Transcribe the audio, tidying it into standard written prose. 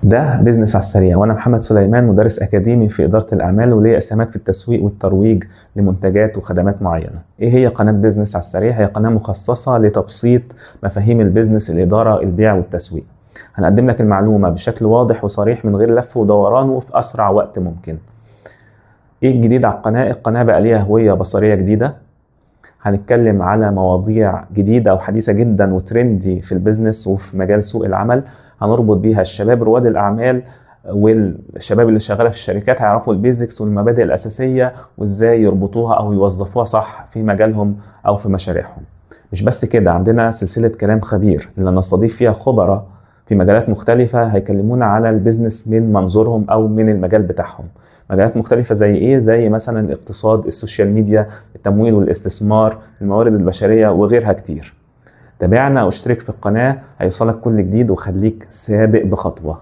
ده بيزنس على السريع، وانا محمد سليمان، مدرس اكاديمي في اداره الاعمال وليا اسهامات في التسويق والترويج لمنتجات وخدمات معينه. ايه هي قناه بيزنس على السريع؟ هي قناه مخصصه لتبسيط مفاهيم البيزنس، الاداره، البيع والتسويق. هنقدم لك المعلومه بشكل واضح وصريح من غير لف ودوران وفي اسرع وقت ممكن. ايه الجديد على القناه؟ القناه بقى ليها هويه بصريه جديده. هنتكلم على مواضيع جديدة وحديثة جدا وترندي في البيزنس وفي مجال سوق العمل، هنربط بيها الشباب رواد الأعمال والشباب اللي شغالة في الشركات، هيعرفوا البيزكس والمبادئ الأساسية وإزاي يربطوها أو يوظفوها صح في مجالهم أو في مشاريعهم. مش بس كده، عندنا سلسلة كلام خبير اللي نستضيف فيها خبراء في مجالات مختلفة هيكلمونا على البيزنس من منظورهم أو من المجال بتاعهم. مجالات مختلفة زي إيه؟ زي مثلا الاقتصاد، السوشيال ميديا، التمويل والاستثمار، الموارد البشرية وغيرها كتير. تابعنا واشترك في القناة، هيوصلك كل جديد وخليك سابق بخطوة.